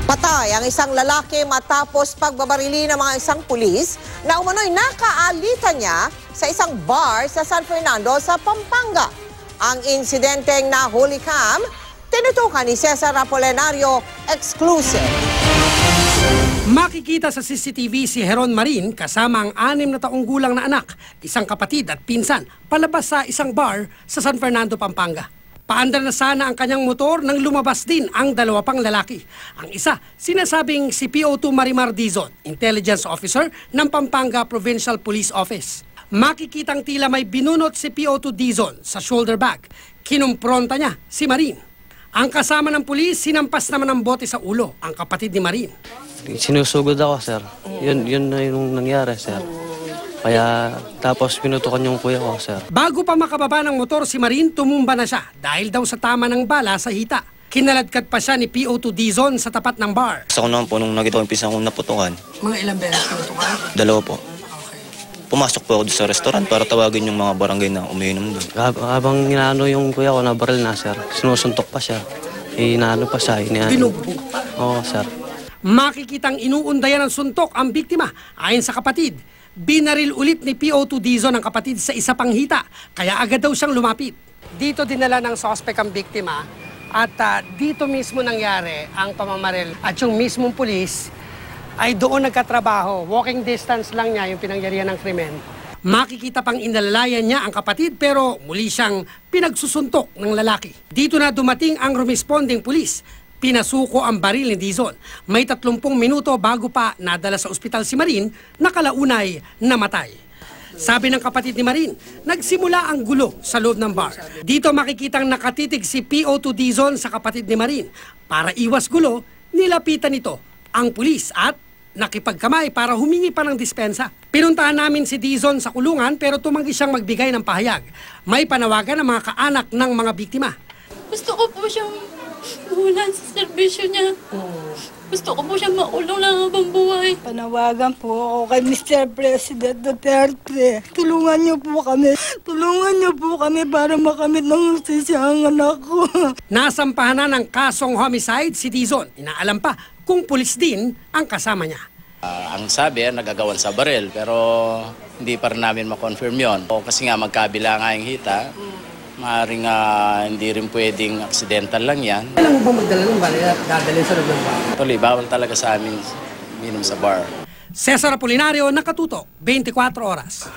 Patay ang isang lalaki matapos pagbabarili ng mga isang pulis na umano'y nakaalitan niya sa isang bar sa San Fernando sa Pampanga. Ang insidenteng nahuli cam, tinutukan ni Cesar Apolinario, exclusive. Makikita sa CCTV si Heron Marin kasama ang 6 na taong gulang na anak, isang kapatid at pinsan, palabas sa isang bar sa San Fernando, Pampanga. Paandar na sana ang kanyang motor nang lumabas din ang 2 pang lalaki. Ang isa, sinasabing si PO2 Marimar Dizon, Intelligence Officer ng Pampanga Provincial Police Office. Makikitang tila may binunot si PO2 Dizon sa shoulder bag. Kinumpronta niya si Marin. Ang kasama ng pulis, sinampas naman ng bote sa ulo ang kapatid ni Marin. Sinusugod ako, sir. Yun na yung nangyari, sir. Kaya tapos pinutukan yung kuya ko, sir. Bago pa makababa ng motor si Marin, tumumba na siya dahil daw sa tama ng bala sa hita. Kinaladkad pa siya ni PO2 Dizon sa tapat ng bar. Sa ko naman po, nung nakita ko yung pinsan kong naputukan. Mga ilang beses pinutukan? 2 po. Pumasok po ako doon sa restaurant para tawagin yung mga barangay na umiinom doon. Habang inaano yung kuya ko na baril na, sir, sinusuntok pa siya. Inaano pa siya. Binugbog pa? Oo, sir. Makikitang inuundayan ng suntok ang biktima. Ayon sa kapatid, binaril ulit ni PO2 Dizon ang kapatid sa isa pang hita, kaya agad daw siyang lumapit. Dito dinala ng suspect ang biktima at dito mismo nangyari ang pamamaril at yung mismong pulis ay doon nagkatrabaho. Walking distance lang niya yung pinangyarihan ng krimen. Makikita pang inalalayan niya ang kapatid pero muli siyang pinagsusuntok ng lalaki. Dito na dumating ang responding pulis. Pinasuko ang baril ni Dizon. May 30 minuto bago pa nadala sa ospital si Marin na kalaunay namatay. Sabi ng kapatid ni Marin, nagsimula ang gulo sa loob ng bar. Dito makikitang nakatitig si PO2 Dizon sa kapatid ni Marin. Para iwas gulo, nilapitan nito ang pulis at nakipagkamay para humingi pa ng dispensa. Pinuntahan namin si Dizon sa kulungan pero tumanggi siyang magbigay ng pahayag. May panawagan ng mga kaanak ng mga biktima. Gusto ko po siyang mahulan sa serbisyo niya. Gusto ko po siyang maulong lang habang buhay. Panawagan po ako kay Mr. President Duterte. Tulungan niyo po kami. Tulungan niyo po kami para makamit ng hustisya ang anak ko. Nasampahan na ng kasong homicide si Dizon. Inaalam pa kung pulis din ang kasama niya. Ang sabi, nagagawan sa baril, pero hindi pa rin namin makonfirm yun. Kasi nga magkabila nga yung hita, maaaring hindi rin pwedeng accidental lang yan. Alam mo ba magdala ng baril at dadalhin sa loob ng bar? Tuloy, bawal talaga sa amin minom sa bar. Cesar Apolinario, Nakatutok, 24 Oras.